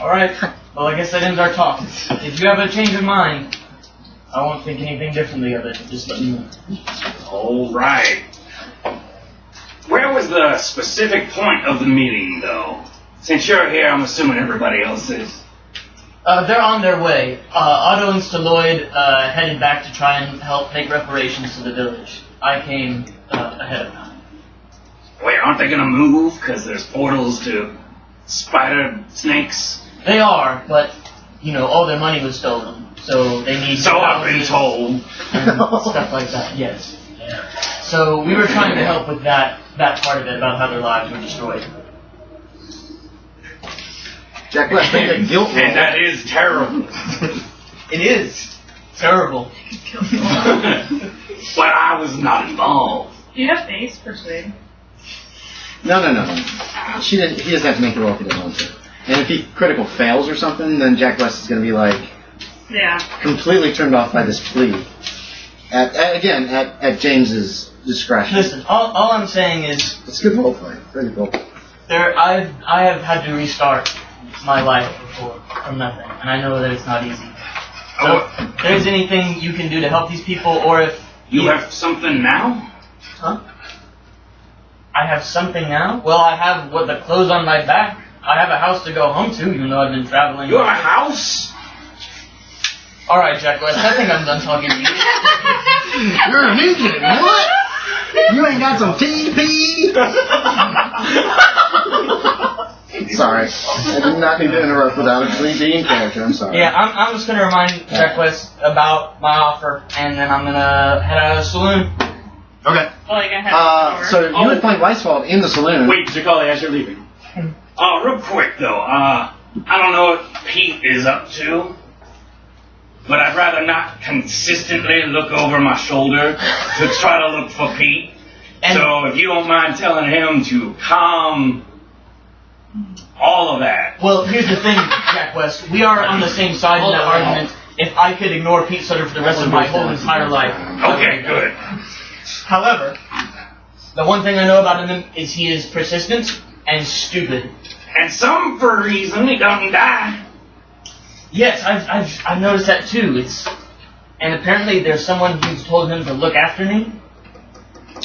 Alright, well I guess that ends our talk. If you have a change of mind, I won't think anything differently of it. Just let me know. Alright. Where was the specific point of the meeting, though? Since you're here, I'm assuming everybody else is. They're on their way. Otto and Stalloid headed back to try and help make reparations to the village. I came ahead of time. Wait, aren't they gonna move? Because there's portals to spider snakes? They are, but, all their money was stolen. So they need... So I've been told. And stuff like that, yes. So we were trying to help with that part of it, about how their lives were destroyed. Jack West, make a guilt roll. And that is terrible. It is terrible. But I was not involved. Do you have face persuade? No. He doesn't have to make the roll if he doesn't want to. And if he critical fails or something, then Jack West is going to be like... Yeah. Completely turned off by this plea. At James's discretion. Listen, all I'm saying is... It's good role play. Very good role play. I have had to restart my life before from nothing, and I know that it's not easy. So, if there's anything you can do to help these people, or if... You have something now? Huh? I have something now? Well, I have the clothes on my back. I have a house to go home to, even though I've been traveling. You have a house? Alright, Jack West, I think I'm done talking to you. You're a ninja, what? You ain't got some TP? Sorry. I did not need to interrupt without actually being character, I'm sorry. Yeah, I'm just going to remind Jack West about my offer, and then I'm going to head out of the saloon. Okay. Well, you can have so you would find Weisswald in the saloon. Wait, Jacali, as you're leaving. Real quick, though, I don't know what Pete is up to, but I'd rather not consistently look over my shoulder to try to look for Pete. And so if you don't mind telling him to calm all of that. Well, here's the thing, Jack West. We are on the same side in that argument. If I could ignore Pete Sutter for the rest of my whole entire life. Okay, good. However, the one thing I know about him is he is persistent and stupid. And some for a reason he doesn't die. Yes, I've noticed that too. And apparently there's someone who's told him to look after me.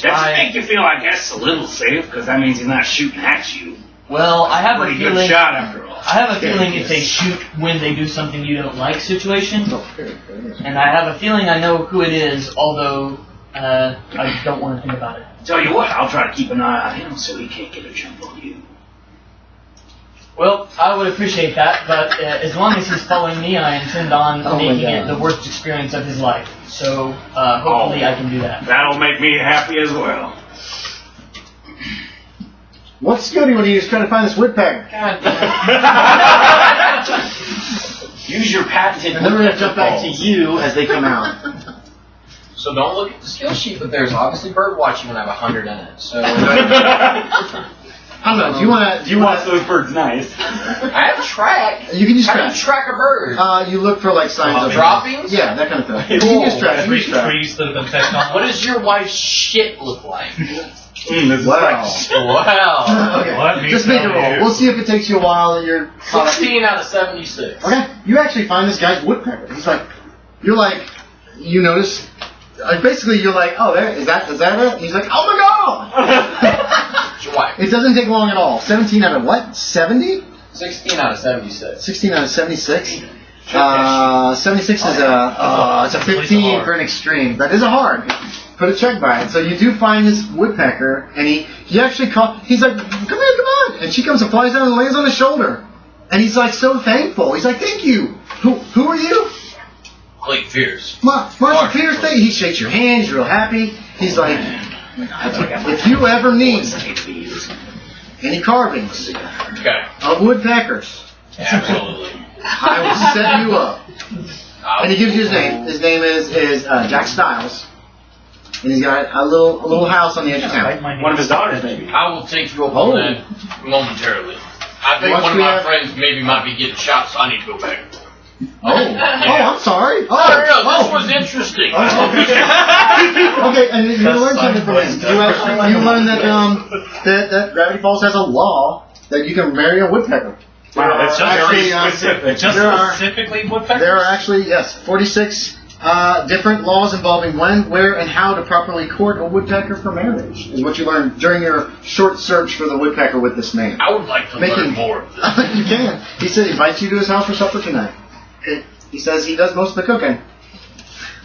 That make you feel, I guess, a little safe, because that means he's not shooting at you. Well, I have a Pretty feeling. good shot after all. I have a feeling if they shoot when they do something you don't like situation. And I have a feeling I know who it is, although I don't want to think about it. Tell you what, I'll try to keep an eye on him so he can't get a jump on you. Well, I would appreciate that, but as long as he's following me, I intend on making it the worst experience of his life. So hopefully I can do that. That'll make me happy as well. What's Scooty when he's trying to find this woodpecker? God Use your patented. And then we're going to jump back to you as they come out. So don't look at the skill sheet, but there's obviously bird watching when I have 100 in it. So I don't know. Do you want those birds nice? I have track. You can just How do you track a bird? You look for like signs of droppings. Yeah, that kind of thing. You can just track. Trees that have been pecked on. What does your wife's shit look like? Wow. Wow. Okay. Just make a roll. We'll see if it takes you a while. You're 16 out of 76. Okay. You actually find this guy's woodpecker. He's like, you notice. Basically, you're like, oh, is that it? He's like, oh my god! It's your wife. It doesn't take long at all. 17 out of what? 70? 16 out of 76. 16 out of 76? 76 is it's a 15 for an extreme. That is a hard. Put a check by it. So you do find this woodpecker, and he actually he's like, come on. And she comes and flies down and lands on his shoulder. And he's like so thankful. He's like, thank you. Who are you? Clayton Pierce. Marshal Pierce, he shakes your hand, he's real happy. He's like, if you ever need any carvings of woodpeckers, Absolutely. I will set you up. And he gives you his name. His name is Jack Stiles. And he's got a little house on the edge of town. One of his daughters, maybe. I will take you up on that momentarily. I think one of my friends maybe might be getting shot, so I need to go back. Oh, I'm sorry. No, this was interesting. Okay, and you learn something from him. You learn that Gravity Falls has a law that you can marry a woodpecker. Wow, that's just very Actually, specific. Just There are- specifically woodpeckers? There are actually, yes, 46 different laws involving when, where, and how to properly court a woodpecker for marriage, is what you learned during your short search for the woodpecker with this man. I would like to learn more of this. You can. He said he invites you to his house for supper tonight. He says he does most of the cooking.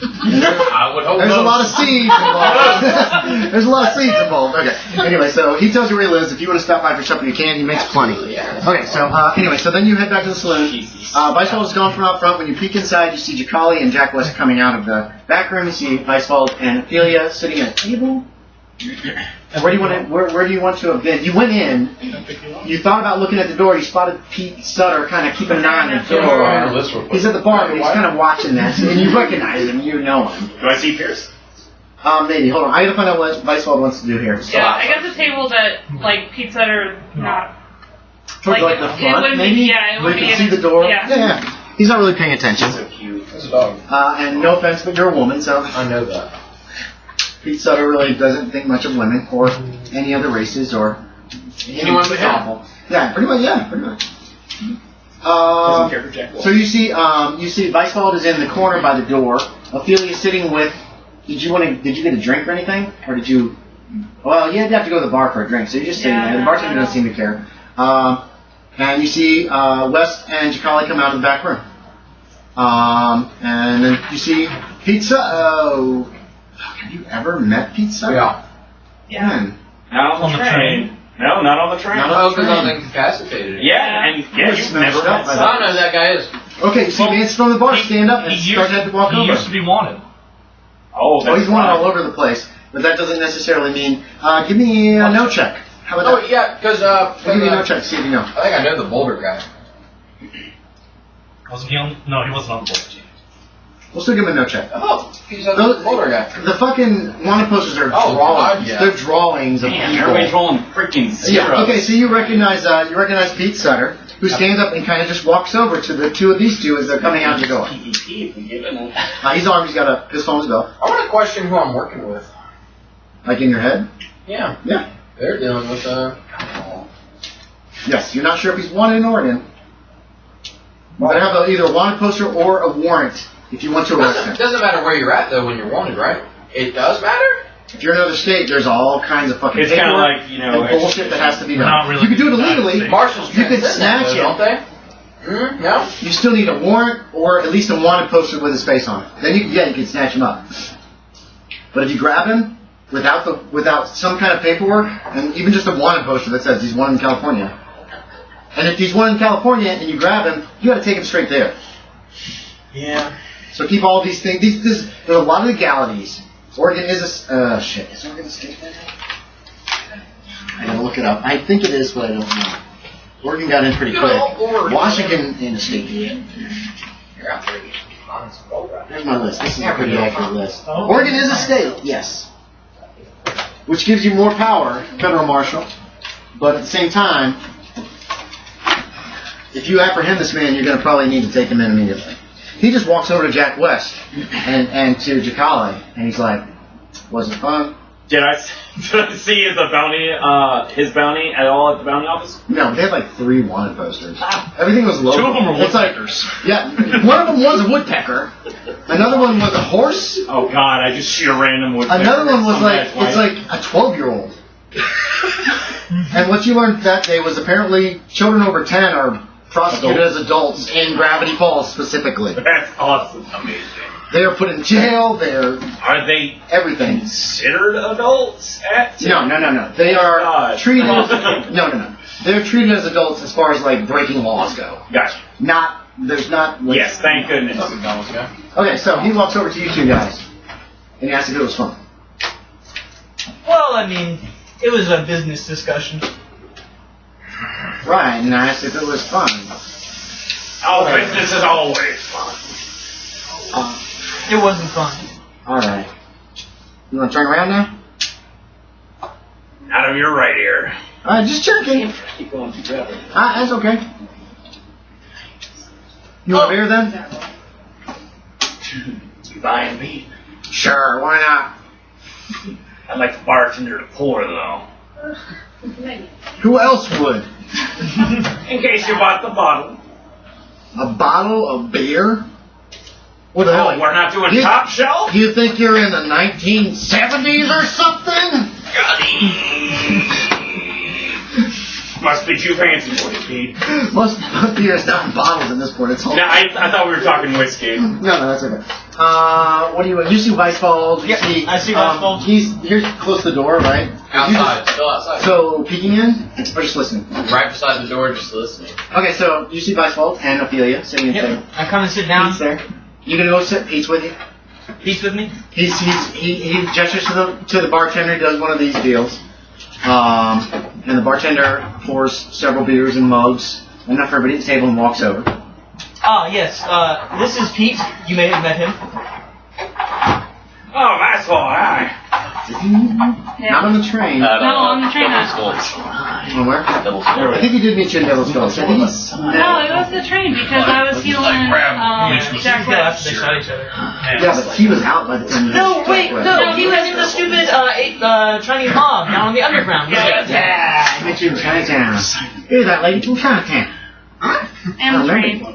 I would hope There's a so. lot of seeds involved. There's a lot of seeds involved. Okay. Anyway, so he tells you where he lives. If you want to stop by for supper, you can. He makes plenty. Okay, so anyway, so then you head back to the saloon. Weisswald is gone from out front. When you peek inside, you see Jacali and Jack West coming out of the back room. You see Weisswald and Ophelia sitting at a table. Where do you want to? Where do you want to have been? You went in. You thought about looking at the door. You spotted Pete Sutter kind of keeping an eye on the door. He's at the bar, but he's kind of watching that, and you recognize him. You know him. Do I see Pierce? Maybe. Hold on. I gotta find out what Weisswald wants to do here. Yeah, I got the table that, like, pizza or not. Towards like the it front, wouldn't maybe? be, yeah, it Where would you be can see in- the door? yeah. Yeah. He's not really paying attention. So cute. That's a dog. And no offense, but you're a woman, so I know that. Pete Sutter really doesn't think much of women or any other races or Anyone but him. awful. Yeah, pretty much. Yeah, pretty much. Doesn't care for Jack So you see Weisswald is in the corner by the door. Ophelia sitting with. Did you get a drink or anything, or did you? Well, you had to have to go to the bar for a drink, so you're just sitting there. The bartender doesn't seem to care. And you see West and Jacali come out of the back room. And then you see Pizza. Oh, have you ever met Pizza? Yeah. Yeah. Not on the train. No, not on the train. Not Oh, because I was incapacitated. Yeah, and yeah, You're you've smashed never up met by I don't know who that guy is. Okay, so Well, Vance from the bar stand up and He start to walk he over. used to be wanted. Oh, Oh, that's he's wanted fine. all over the place, but that doesn't necessarily mean. Give me a no check. How about Oh, that? yeah, because I'll give you a no check. See if you know. I think I know the Boulder guy. Wasn't he on? No, he wasn't on the board team. We'll still give him a no check. Oh, he's the Those- Boulder guy. The fucking wanted posters are Oh, drawings. God, yeah. They're drawings of Man, people. everybody's rolling freaking zeros. Yeah. Okay. So you recognize Pete Sutter, who stands up and kind of just walks over to the two of these two as they're coming out the door. PvP, if we give it a- He's armed. He's got his phone's go. I want to question who I'm working with. Like in your head. Yeah. Yeah. They're dealing with, Yes. You're not sure if he's wanted in Oregon. You better have either a wanted poster or a warrant if you want to arrest him. It doesn't matter where you're at, though, when you're wanted, right? It does matter? If you're in another state, there's all kinds of fucking It's kinda paperwork like, you know, and bullshit that has to be done. Not really You can do it the United illegally. States. Marshals You could transcend snatch that, though, him. don't they? No? You still need a warrant or at least a wanted poster with his face on it. Then you can snatch him up. But if you grab him without some kind of paperwork and even just a wanted poster that says he's wanted in California, and if he's wanted in California and you grab him, you got to take him straight there. Yeah. So keep all these things. There's a lot of legalities. Oregon is a shit. Is Oregon a state? I gotta look it up. I think it is, but I don't know. Oregon got in pretty quick. Washington in the state. You're out there. Honest, Boulder. Here's my list. This is a pretty accurate list. Oregon is a state, yes. Which gives you more power, federal marshal. But at the same time, if you apprehend this man, you're going to probably need to take him in immediately. He just walks over to Jack West and to Jacali, and he's like, "Was it fun?" Did I see his bounty at all at the bounty office? No, they had like 3 wanted posters. Everything was low. Two of them were It's like- woodpeckers. Yeah, one of them was a woodpecker. Another one was a horse. Oh God, I just see a random wood. Another one was like, it's like a 12-year-old. And what you learned that day was apparently children over 10 are prosecuted as adults in Gravity Falls specifically. That's awesome. Amazing. They are put in jail, they're Are they everything. considered adults at? No. They are God. treated no. They're treated as adults as far as like breaking laws go. Gotcha. There's not like, Yes, thank goodness. Okay, so he walks over to you two guys and he asks if it was fun. Well, I mean, it was a business discussion. Right, and I asked if it was fun. Oh, business is always fun. It wasn't fun. Alright. You want to turn around now? Out of your right ear. Alright, just checking. Keep going together. That's okay. You want a beer then? You buying me? Sure, why not? I'd like the bartender to pour though. Who else would? In case you bought the bottle. A bottle of beer? What the hell? Oh, we're not doing top shelf? You think you're in the 1970s or something? Must be too fancy for you, Pete. Most beer is not in bottles in this point. It's all. No, I thought we were talking whiskey. No, that's okay. What do you? You see Weisswald? Yeah, I see Weisswald. You're close to the door, right? Outside, still outside. So peeking in, or just listening? Right beside the door, just listening. Okay, so you see Weisswald and Ophelia sitting in there. I come and sit down. Pete's there. You gonna go sit? Pete's with you. Pete's with me. He gestures to the bartender. He does one of these deals, and the bartender pours several beers in mugs, enough for everybody at the table, and walks over. Ah, yes. This is Pete. You may have met him. Oh, that's all right. Not on the train. No, on the train. On where? I think he did meet you in Devil's Gulch. No, it was the train because I was healing Jack Webb. After they shot each other. Yeah, but he was out by the time. No, wait, no. He was in the stupid Chinese mob down on the underground. Yeah, I met you in Chinatown. Here's that lady from Chinatown. And the train.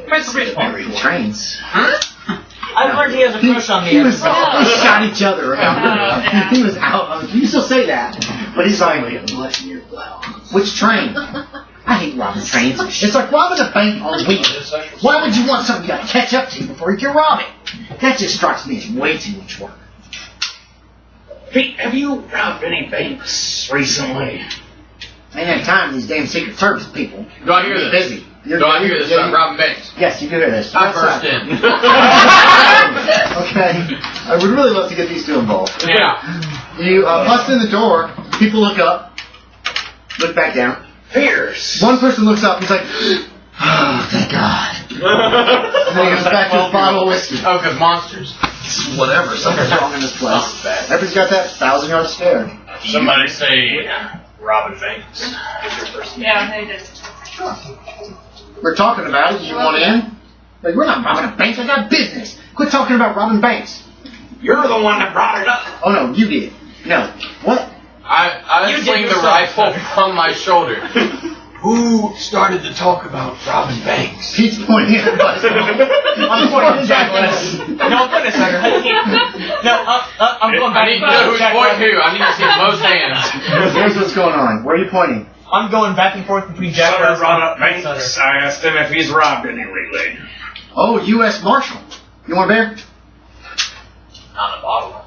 Trains. I've learned he has a crush on me. He shot each other around. He was out. You can still say that, but he's like, which train? I hate robbing trains. It's like robbing a bank on wheels. Why would you want something you got to catch up to before you can rob it? That just strikes me as way too much work. Pete, have you robbed any banks recently? I ain't had time for these damn Secret Service people. Do I hear this? Busy. Do I hear this? I'm robbing banks. Yes, you do hear this. I burst in. Okay. I would really love to get these two involved. Yeah. You bust in the door. People look up. Look back down. Pierce. One person looks up. He's like, oh, thank God. And then he goes back to a bottle of whiskey. Oh, because monsters. Whatever. Something's wrong in this place. Everybody's got that 1,000-yard stare. Somebody say robbing banks. Yeah, they did. Sure. We're talking about it. You want in? Like, we're not robbing a bank. I got business. Quit talking about robbing banks. You're the one that brought it up. Oh, no, you did. No. What? I swing the rifle from my shoulder. Who started to talk about robbing banks? Pete's pointing at us. I'm pointing at Jack West. No, wait a second. No, I'm going back. I need to know who's pointing who. I need to see both hands. Here's what's going on. Where are you pointing? I'm going back and forth between Jack Sutter West brought up and banks. Sutter. I asked him if he's robbed any lately. Oh, U.S. Marshal. You want a beer? On a bottle.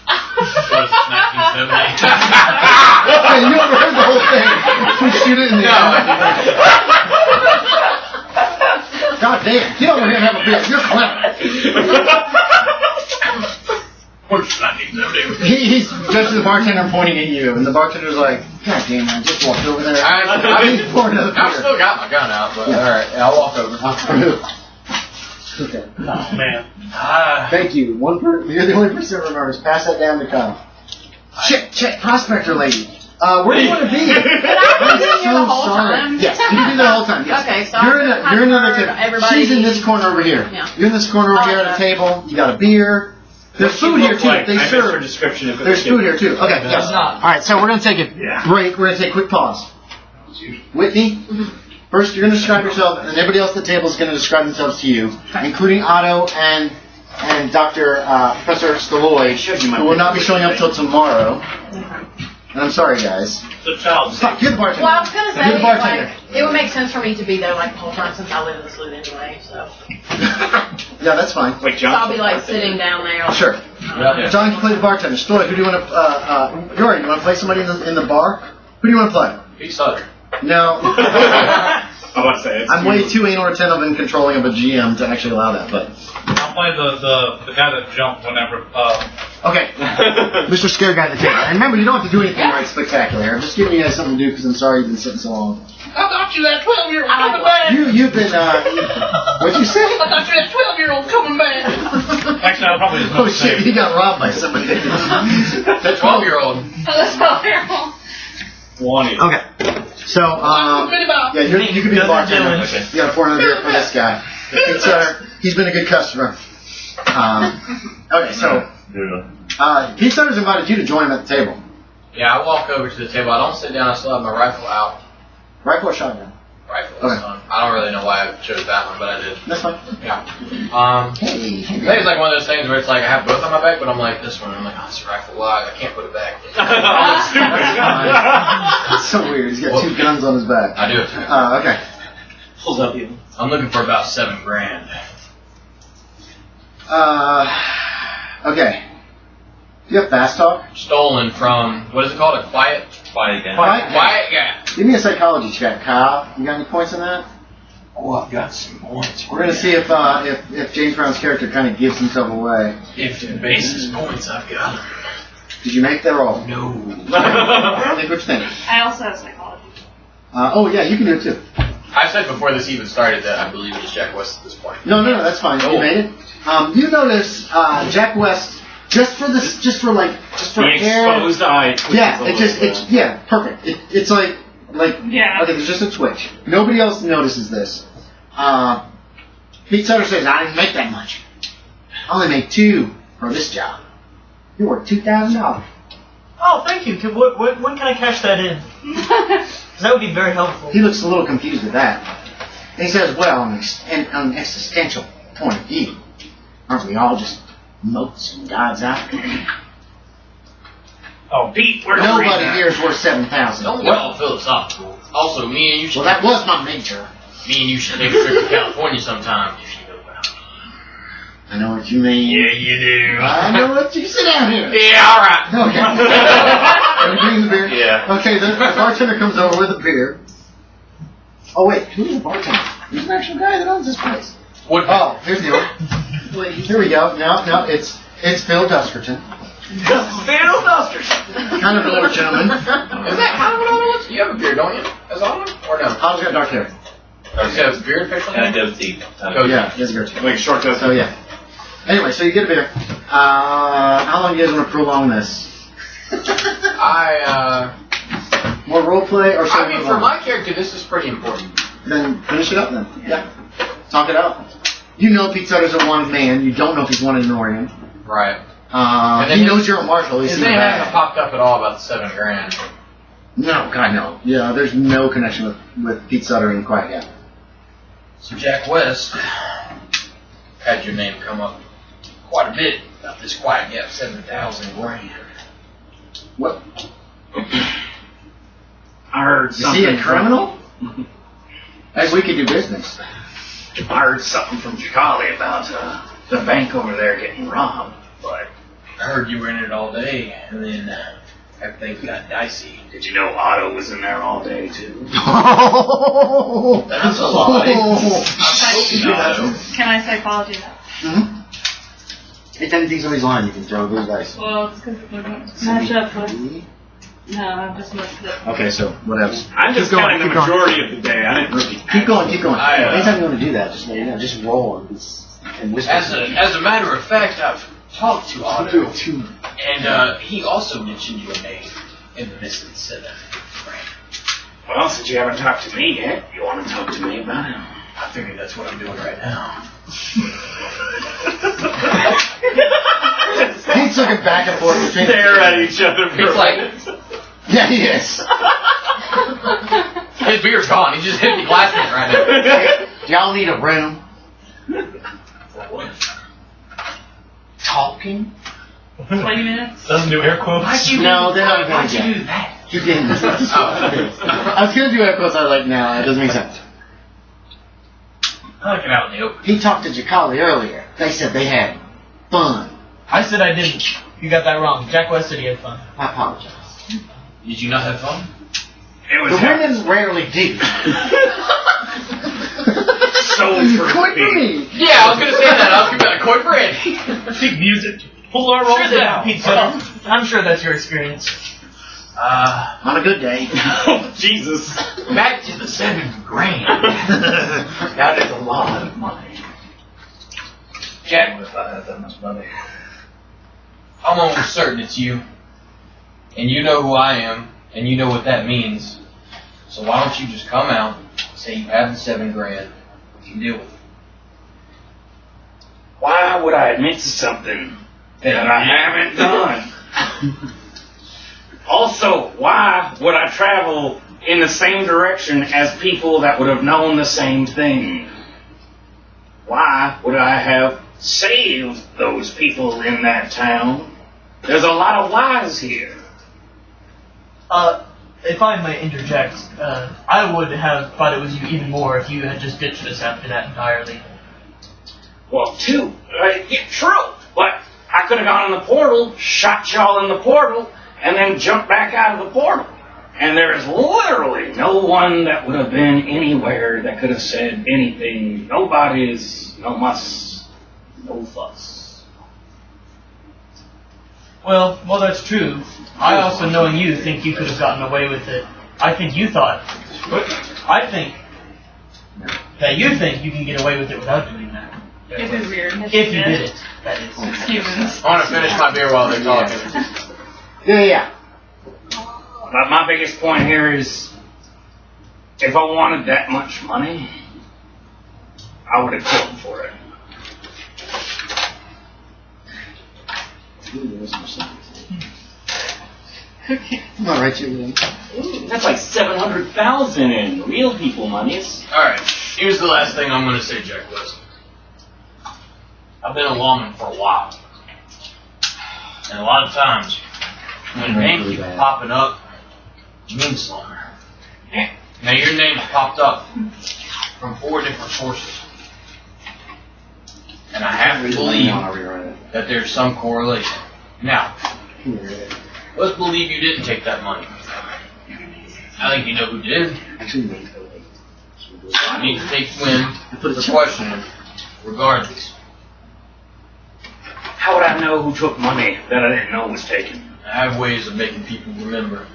What is this, 1970? Hey, you ever heard the whole thing? We shoot it in the eye. God damn. Get over here and have a beer. You're clever. What is 1970? He's just the bartender pointing at you, and the bartender's like, God damn, I just walked over there. I've pour another beer. still got my gun out, but alright, I'll walk over. Okay. Oh, man. Thank you. You're the only person who remembers. Pass that down to Kyle. Check, prospector lady. Where do you want to be? But I've been doing here the whole time. Yes, you can do that the whole time. Yes. Okay, so you're in another table. everybody. She's in this corner over here. Yeah. You're in this corner over here at a table. You got a beer. There's food here too. They serve. There's food here too. Okay. Yes. All right. So we're gonna take a break. We're gonna take a quick pause. Whitney. First, you're going to describe yourself, and everybody else at the table is going to describe themselves to you, including Otto and Dr. Professor Stalloid, who will not be showing up till tomorrow. And I'm sorry, guys. The child. Stop. You're the bartender. Well, I was gonna say, You're the bartender. like, it would make sense for me to be there like the whole time since I live in the slough anyway. So Yeah, that's fine. Wait, So I'll be like sitting down there. Sure. John can play the bartender. Stalloid, who do you want to? Yorie, you want to play somebody in the bar? Who do you want to play? Pete Sutter. No. I'm about to say it. I'm way too anal retentive and controlling of a GM to actually allow that, but. I'll play the guy that jumped whenever. Okay. Mr. Scare Guy at the table. And remember, you don't have to do anything right spectacular. I'm just giving you guys something to do because I'm sorry you've been sitting so long. I thought you that 12-year-old coming back. You've been, what'd you say? I thought you that 12-year-old coming back. Actually, I probably just Oh shit, he got robbed by somebody. That 12-year-old. That's 12-year-old. 20. Okay. So, yeah, you can be the bartender. Okay. You gotta pour another beer for this guy. It's, he's been a good customer. Okay, so, Pete Sutter's invited you to join him at the table. Yeah, I walk over to the table. I don't sit down. I still have my rifle out. Rifle or shotgun? Rifle. Okay. I don't really know why I chose that one, but I did. That's fine. Yeah. Hey. I think it's like one of those things where it's like I have both on my back, but I'm like this one. I'm like, oh, it's a rifle. Well, I can't put it back. That's so weird. He's got 2 guns on his back. I do it too. Okay. Pulls up you. I'm looking for about $7,000. Okay. Do you have fast talk? Stolen from what is it called? A quiet guy. Quiet guy. Give me a psychology check, Kyle. You got any points on that? Oh, I've got some points. We're gonna see if James Brown's character kind of gives himself away. If the basis points, I've got them. Did you make that roll? No. Think what you think. I also have psychology. Oh yeah, you can do it too. I said before this even started that I believe it was Jack West at this point. No, that's fine. Oh. You made it. You notice Jack West just for The hair. exposed eye. Yeah, it's perfect. It's like Yeah. okay, there's just a twitch. Nobody else notices this. Pete Sutter says, I didn't make that much. I only made 2 for this job. You're worth $2,000. Oh, thank you. When can I cash that in? That would be very helpful. He looks a little confused at that. And he says, well, on an existential point of view, aren't we all just motes in God's eye? Oh, Pete, where's Nobody here is worth $7,000. Don't get all philosophical. Also, me and you should. Well, that was my major. Me and you should take a trip to California sometime if you know about it. I know what you mean. Yeah, you do. I know what you sit down here. Yeah, all right. Okay. Are we drinking the beer? Yeah. Okay, the bartender comes over with a beer. Oh, wait, who's the bartender? Who's the actual guy that owns this place? What? Oh, here's the order. Here we go. No, it's Phil Duskerton. Phil Duskerton. Kind of an older gentleman. Is that kind of what I want? You have a beard, don't you? As Otto? Or no? Otto's got dark hair. Does he have his beard officially? And it does teeth. Oh, Yeah, he has a goatee. Like short coat. So, yeah. Anyway, so you get a beer. How long do you guys want to prolong this? More role play or I something? mean, for my character, this is pretty important. Then finish it up then. Yeah. Talk it out. You know Pete Sutter's a wanted man. You don't know if he's wanted in Oregon. Right. He knows you're a marshal. He's His seen name that. hasn't popped up at all about the $7,000. No, God, no. Yeah, there's no connection with Pete Sutter and Quiet Guy. So Jack West had your name come up quite a bit about this Quiet Gap $7,000. What? I heard Is something. he a criminal? As we could do business. I heard something from Jacali about the bank over there getting robbed. But I heard you were in it all day, and then everything got dicey. did you know Otto was in there all day too? That's a lie. Can I psychology that? Mm-hmm. Anytime you think somebody's lying, you can throw those dice. Well, it's because we're going to match up with. No, I'm just looking at. Okay, so what else? I'm just counting the majority of the day. I didn't really. Keep going. Anytime you want to do that, just roll and whisper. As a matter of fact, I've talked to Otto, and he also mentioned your name in the missing $7,000. Well, since you haven't talked to me yet, you want to talk to me about it? I figured that's what I'm doing right now. Pete's looking back and forth. Stare at each other. He's like, Yeah, he is. his beer's gone. He just hit the glass man right now. Do y'all need a room? What? Talking? 20 minutes? Doesn't do air quotes. No, they're not going Why'd to you get do that? You didn't. I was going to do air quotes. I was like, no, it doesn't make sense. I like it out in the open. He talked to Jacali earlier. They said they had fun. I said I didn't. You got that wrong. Jack West said he had fun. I apologize. Did you not have fun? It was The women rarely do. so Quit for me. Yeah, I was gonna say that. I was gonna be like, Coy Fred. big music. Pull our rolls Sure that, down. Pete Sutter. I'm sure that's your experience. On a good day. Oh, Jesus. Back to the $7,000. That is a lot of money. Jack, If I had that much money. I'm almost certain it's you. And you know who I am, and you know what that means. So why don't you just come out, say you have the $7,000, we can deal with it. Why would I admit to something that I haven't done? Also, why would I travel in the same direction as people that would have known the same thing? Why would I have saved those people in that town? There's a lot of lies here. If I may interject, I would have thought it was you even more if you had just ditched us after that entirely. Well, true, but I could have gone in the portal, shot y'all in the portal, and then jumped back out of the portal. And there's literally no one that would have been anywhere that could have said anything. No bodies, no muss, no fuss. Well, that's true. I also, knowing you, think you could have gotten away with it. I think you thought. I think that you think you can get away with it without doing that. This is weird. If you did it, that is. It's humans. I want to finish my beer while they're talking. Yeah. But my biggest point here is, if I wanted that much money, I would have killed him for it. I'm all right, you. That's like $700,000 in real people monies. Alright, here's the last thing I'm going to say, Jack West. I've been a lawman for a while. And a lot of times, when names keep popping up, it means something. Now your name's popped up from 4 different sources. And I have to believe that there's some correlation. Now, let's believe you didn't take that money. I think you know who did. So I need to take Quinn for questioning regardless. How would I know who took money that I didn't know was taken? I have ways of making people remember.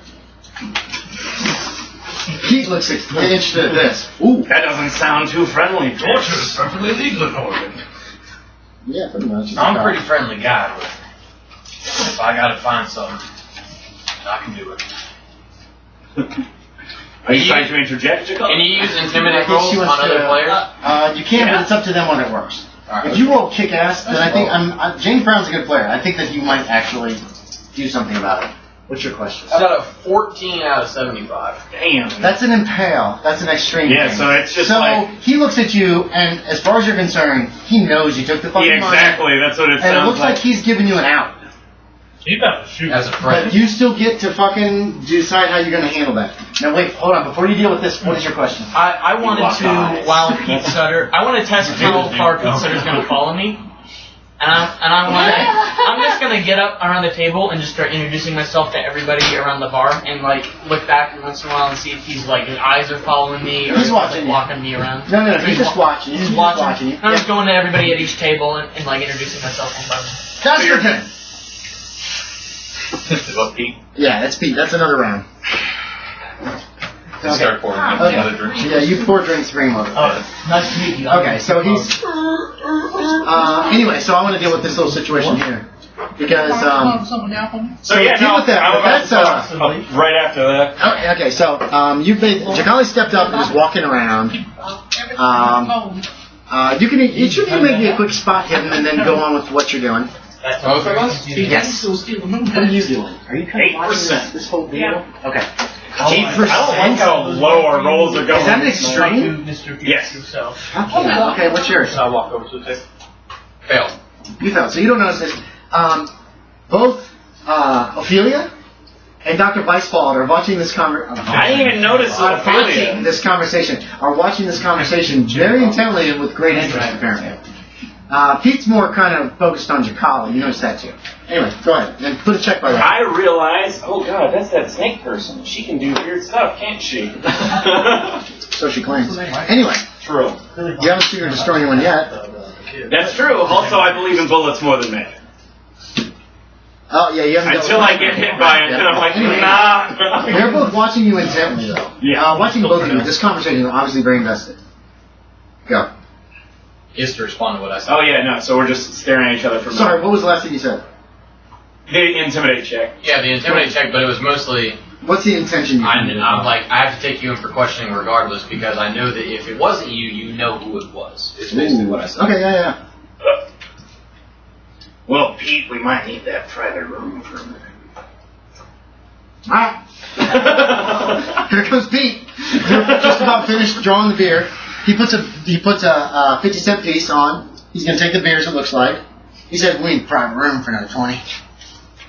Pete looks interested in this. Ooh. That doesn't sound too friendly. Torture is perfectly legal in Oregon. Yeah, pretty much. I'm a pretty friendly guy, but if I gotta find something, I can do it. Are you trying to interject, Jacali? Can you use intimidate I guess rolls she on wants other to- players? You can, but it's up to them whether it works. Alright. If you roll kick ass, then I think James Brown's a good player. I think that you might actually do something about it. What's your question? I got a 14 out of 75. Damn. That's an impale. That's an extreme Yeah, thing. so it's just so like... he looks at you, and as far as you're concerned, he knows you took the fucking Yeah, money. exactly. That's what it And sounds it looks like he's giving you an out. He about to shoot. As a But friend. you still get to fucking decide how you're going to handle that. Now wait, hold on. Before you deal with this, what is your question? I wanted to, while Pete Sutter, I want to test how far Pete Sutter's going to follow me. I'm just going to get up around the table and just start introducing myself to everybody around the bar and like look back once in a while and see if he's like, his eyes are following me or He's if watching he's you. walking me around. No, he's just watching you. He's watching. you. I'm just going to everybody at each table and like introducing myself one by one. That's your turn. What, Pete? Yeah, that's Pete. That's another round. Let's start pouring another drink. Yeah, you 4 drinks for him. Oh, nice to meet you. Okay, so he's... anyway, so I want to deal with this little situation here. Because, So yeah, deal no, with that. I'm That's, right after that. okay, so, Jacali stepped up and is walking around. You can, each of you make me a quick spot hidden and then go on with what you're doing. Both of us? Yes. What are you doing? Are you kind of watching 8%. this whole deal? Yeah. Okay. 8%? I don't like how low our rolls are going. Is that an extreme? Mr. Pete Yes. himself. Okay, what's yours? I walk over to the table. Failed. You failed, so you don't notice this. Both Ophelia and Dr. Weisswald are watching this I didn't even notice Ophelia. are watching this conversation very intently and with great interest, apparently. Pete's more kind of focused on Jacali. You notice that too. Anyway, go ahead and put a check by that. I realize, oh god, that's that snake person. She can do weird stuff, can't she? So she claims. Anyway, True. you haven't seen her destroy anyone yet. That's true. Also, I believe in bullets more than me. Oh yeah, you haven't. Until I get hit by it, and I'm like, nah. They're both watching you intently, though. Yeah. Watching both of you. This conversation is obviously very invested. Go. Is to respond to what I said. Oh yeah, no. So we're just staring at each other for a minute. Sorry, what was the last thing you said? The intimidate check. Yeah, the intimidate check, but it was mostly... What's the intention? I'm like, I have to take you in for questioning regardless because I know that if it wasn't you, you know who it was. It's basically what I said. Okay, yeah. Well, Pete, we might need that private room for a minute. Ah. Here comes Pete. You're just about finished drawing the beer. He puts a 50-cent piece on. He's gonna take the beers. It looks like. He said, "We need private room for another 20."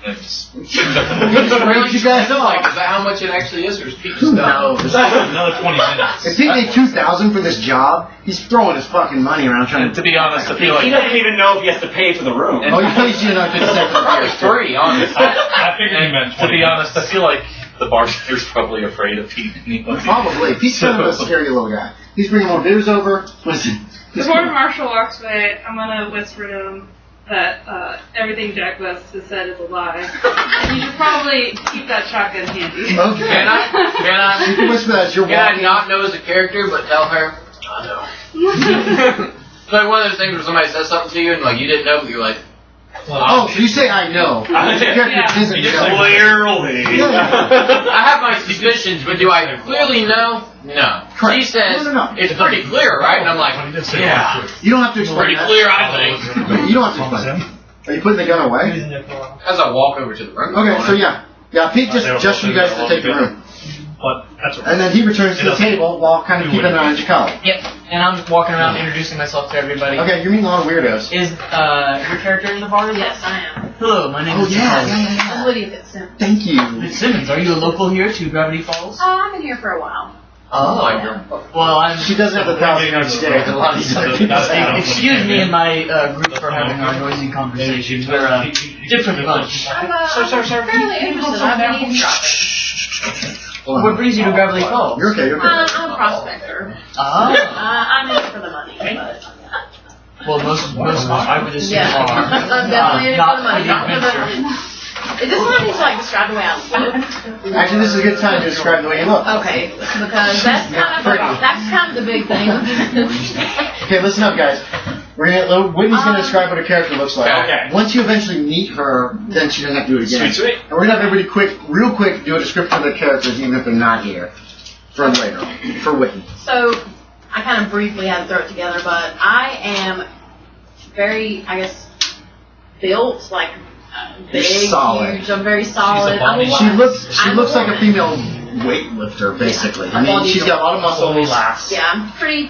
It's He just raised you guys like, up. is that how much it actually is, or is Pete Who just dumb? knows? Another 20 minutes. If Pete made $2,000 for this job, he's throwing his fucking money around trying And to be honest, I feel He like doesn't even know if he has to pay for the room. Oh, he pays you another 50 cents for Probably beer. 3, honestly. I figured he meant 20. To be honest, I feel like the bartender's probably afraid of Pete anyway. Probably. He's kind of a scary little guy. He's bringing more beers over. Listen. Before Marshall walks away, I'm gonna whisper to him that everything Jack West has said is a lie. And you should probably keep that shotgun handy. Okay. Can You can whisper that as you're I walking. not know as a character, but tell her, I know. It's like one of those things where somebody says something to you and like you didn't know, but you're like, Oh, so you say I know. The character Yeah. doesn't know. Clearly. I have my suspicions, but do I clearly know? No. Correct. She says, No. it's pretty clear, right? And I'm like, yeah, You don't have to explain pretty that. clear, I think. You don't have to explain that. Are you putting the gun away? As I walk over to the room. Okay, so yeah. Yeah, Pete just for you guys to take the room. But that's And then he returns to the table while kind of keeping an eye on Jacali. Yep. And I'm walking around introducing myself to everybody. Okay, you're meeting a lot of weirdos. Is your character in the bar? Yes, I am. Hello, my name Oh, is yeah, Jacali. I'm Lydia Fitzsimmons. Thank you. Fitzsimmons, are you a local here to Gravity Falls? I've been here for a while. Oh, my God. Well, I'm. She doesn't have the 1,000-yard stare that a lot of these other people have. Excuse me and my group for having our noisy conversations. We're a different bunch. I'm fairly interested. I've been eavesdropping. What brings you to Gravity Falls? You're okay, you're okay. I'm a prospector. Ah. I'm in it for the money, but Well, most I would assume yeah, are. I'm definitely in it for Not the money. for the Not for adventure. the. Is this one needs to like describe the way I look? Actually, this is a good time to describe the way you look. Okay, because that's kind of the big thing. Okay, listen up, guys. Whitney's going to describe what a character looks like. Okay. Once you eventually meet her, then she doesn't have to do it again. Sweet. And we're going to have everybody real quick, do a description of the characters, even if they're not here. For later. For Whitney. So, I kind of briefly had to throw it together, but I am very, I guess, built, like, big, solid. huge. I'm very solid. body. She looks like a woman. female weightlifter, basically. Yeah, I mean, a she's got a lot of muscles. Yeah, I'm pretty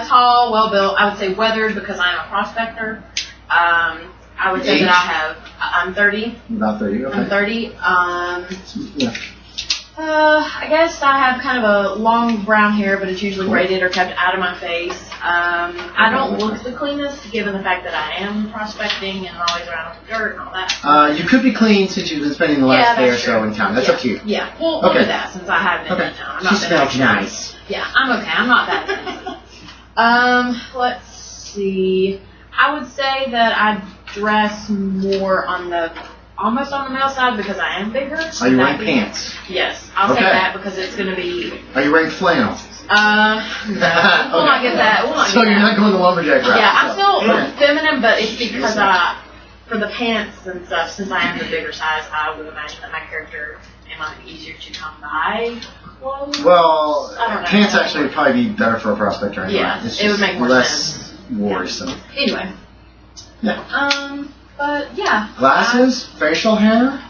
tall, well built. I would say weathered because I'm a prospector. I would say Age? that I'm 30. About 30, okay. I'm 30. Yeah. I guess I have kind of a long brown hair, but it's usually braided or kept out of my face. I don't look the cleanest, given the fact that I am prospecting and I'm always around with the dirt and all that. You could be clean since you've been spending the last day or that's so true. in town. That's up to you. Yeah, we'll Okay. do that since I have been in town. I'm She not that smells nice. Yeah, I'm okay. I'm not that nice. Let's see. I would say that I dress more on the almost on the male side because I am bigger. Are you wearing pants? Yes, I'll Okay. say that because it's going to be. Are you wearing flannel? We'll not get that. We'll not So get you're that. not going the lumberjack route. Yeah, I'm still Okay. feminine, but it's because for the pants and stuff, since I am the bigger size, I would imagine that my character might be easier to come by clothes. Well, I don't know. pants actually would probably be better for a prospector anyway. Yeah, It's it would just make more less sense. worrisome. Anyway. Yeah. But yeah. Glasses, facial hair.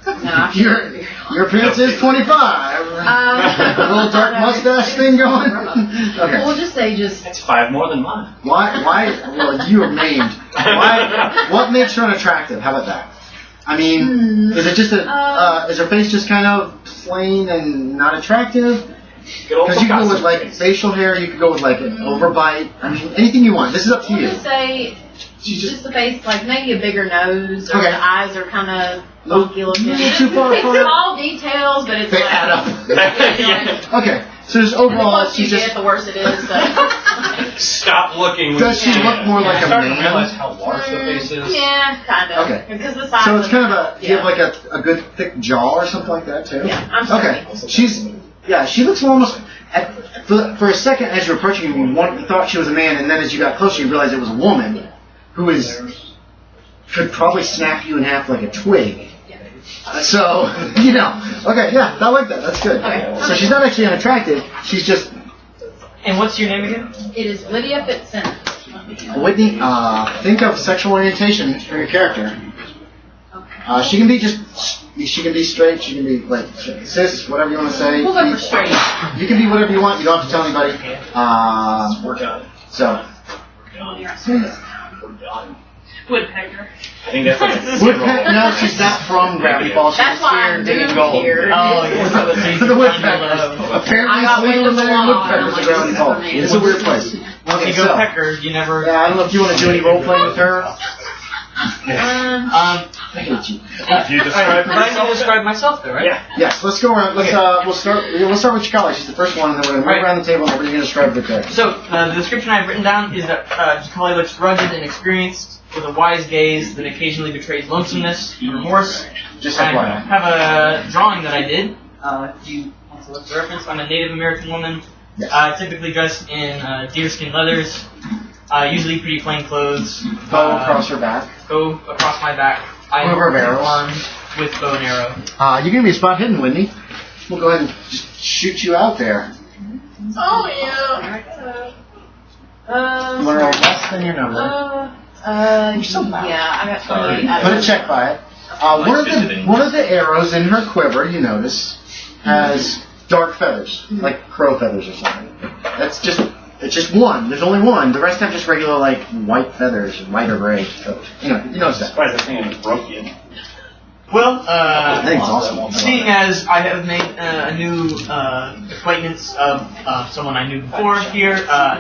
No, Your appearance is 25. A little dark mustache thing going. Okay. We'll just say That's 5 more than mine. Why? Well, you are maimed. Why? What makes her unattractive? How about that? I mean, is it just is her face just kind of plain and not attractive? Because you could go with like facial hair, you could go with like an overbite. I mean, anything you want. This is up to We'll you. just say just the face, like maybe a bigger nose, or Okay. the eyes are kind of funky looking. little too far It's apart. small details, but it's They like, add up. Okay, so just And the overall, closer you she's just. get, the worse it is. So. Stop looking. Does she look more like a starting to realize man? how large the face is. Yeah, kind of. Okay. Because the size. So it's kind of a. Do you yeah. have like a good thick jaw or something like that too? Yeah, I'm Okay, sorry. she looks almost. For a second, as you were approaching him, you thought she was a man, and then as you got closer, you realized it was a woman who could probably snap you in half like a twig. So, okay, yeah, I like that. That's good. Okay. So she's not actually unattractive. She's just And what's your name again? It is Lydia Fitzsimmons. Whitney. Think of sexual orientation for your character. Okay. She can be she can be straight, she can be like cis, whatever you want to say. We'll go for straight. You can be whatever you want, you don't have to tell anybody. We're done. So. We're done. Woodpecker. I think that's like a Woodpecker, no, she's not from Gravity Falls. She's That's why I'm digging doing gold. here. Oh, yeah. The Woodpeckers. Apparently, I got Slinger rid of and the law. Woodpeckers I'm are Gravity like, Falls. this is It's a weird place. If Okay, you go so. pecker, you never. Yeah, I don't know if you want to do any role playing with her. I hate you. You describe but I need to describe myself, though, right? Yeah. Yes, let's go around. Let's we'll start with Jacali. She's the first one, and then we're gonna move around the table, and everybody's gonna describe their character. So, the description I've written down is that Jacali looks rugged and experienced, with a wise gaze that occasionally betrays lonesomeness and remorse. Just I like have a drawing that I did. If you want to look at the reference, I'm a Native American woman, Yes. typically dressed in deerskin leathers, usually pretty plain clothes. Bow across her back. Go across my back. I am Quiver of arrows. armed with bow and arrow. You're gonna be a spot hidden, Whitney. We'll go ahead and just shoot you out there. Oh, yeah. You want to roll less than your number. You're so loud. Yeah, I got 28. Put a check by it. One of the arrows in her quiver, you notice, has dark feathers, like crow feathers or something. It's just one. There's only one. The rest have just regular like white feathers, white or gray. So, you notice that. Why is that thing broke you? Well, I think it's awesome. seeing as I have made a new acquaintance of someone I knew before here,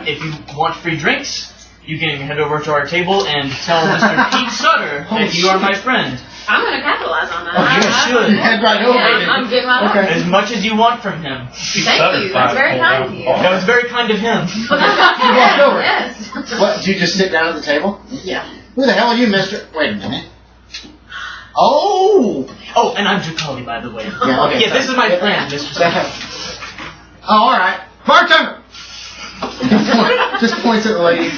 if you want free drinks, you can head over to our table and tell Mr. Pete Sutter that you are my friend. I'm going to capitalize on that. Oh, you should. Head right over. Yeah, I'm getting my Okay. As much as you want from him. Thank you. That's very kind of you. That was very kind of him. You walked over. Yes. What? Do you just sit down at the table? Yeah. Who the hell are you, Mister? Wait a minute. Oh. Oh, and I'm Jacali, by the way. Yeah. Okay. Yeah, this is my friend, Mr. Sutter. Oh, all right. Bartender. Just points at the lady.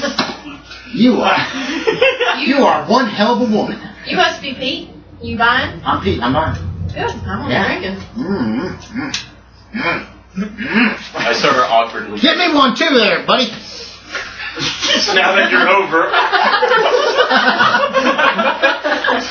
You are one hell of a woman. You must be Pete. You buying? I'm Pete. I'm buying. Good. I'm drinking. I sort of awkwardly. Get me one too, there, buddy. Now that you're over.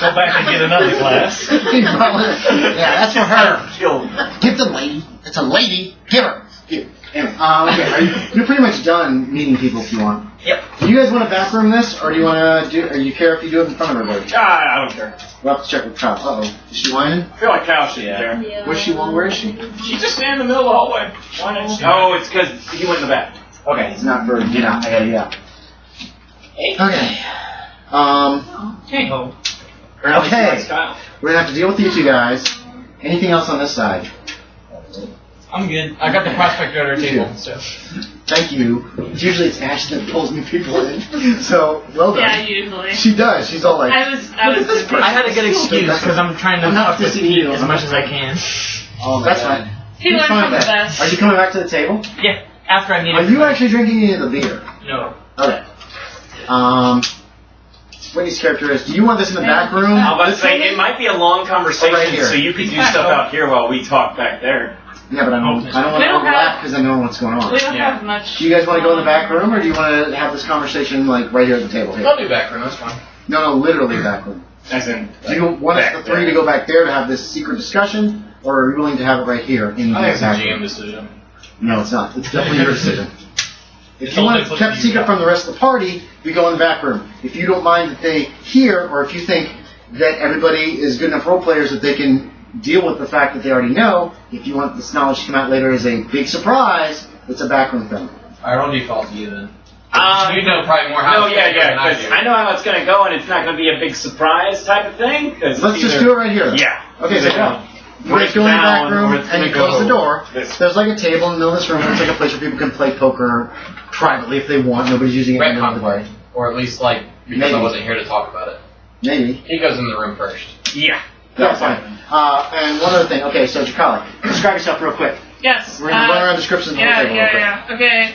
Go back and get another glass. Yeah, that's for her. Give the lady. It's a lady. Give her. Here. Okay. You're pretty much done meeting people if you want. Yep. Do you guys want to backroom this, or do you want to do? Or you care if you do it in front of everybody? I don't care. We'll have to check with Kyle. Is she whining? I feel like Kyle should be there. Yeah. Where's she? Where is she? She just standing in the middle of the hallway. Why not? Oh, it's because he went in the back. Okay, it's not for get out. I gotta get out. Okay. Hey ho. Or at least Okay. that's Kyle. We're gonna have to deal with you two guys. Anything else on this side? I'm good. I got the prospector at our table, so. Thank you. Usually it's Ashton that pulls new people in. So, well done. Yeah, usually. She does. She's all like, I was I had a good excuse because I'm trying to I'm not fuck with dissing Pete you. as much as I can. oh, that's fine. He He's learned fine from the with that. best. Are you coming back to the table? Yeah, after I meet Are you actually drinking any of the beer? No. Okay. Whitney's character is, do you want this in the back room? I was about to say, it might be a long conversation, Right here. so you could do stuff out here while we talk back there. Yeah, but I don't want We to don't overlap have- because I know what's going on. We don't Yeah. have much. Do you guys want to go in the back room, or do you want to have this conversation like right here at the table here? I'll do backroom, that's fine. No, literally back room. As in, Do you want us back the three there. to go back there to have this secret discussion, or are you willing to have it right here in the I think it's a back GM room? decision. No, it's not. It's definitely your decision. If It's you all want it different kept you secret got. from the rest of the party, you go in the back room. If you don't mind that they hear, or if you think that everybody is good enough role players that they can deal with the fact that they already know, if you want this knowledge to come out later as a big surprise, it's a backroom thing. Alright, I'll default to you then. You know no, probably more how it's yeah, gonna go than I because do. I know how it's going to go, and it's not going to be a big surprise type of thing. Let's just do it right here. Yeah. Okay, so go. You guys go in the back room and you close the door. There's like a table in the middle of this room. It's like a place where people can play poker privately if they want. Nobody's using it in the middle of the day. Or at least, like, because Maybe. I wasn't here to talk about it. Maybe. He goes in the room first. Yeah. Yeah, fine. And one other thing. Okay, so Jacali, describe yourself real quick. Yes. We're going to run around descriptions on the Yeah, table real quick. yeah, yeah. Okay.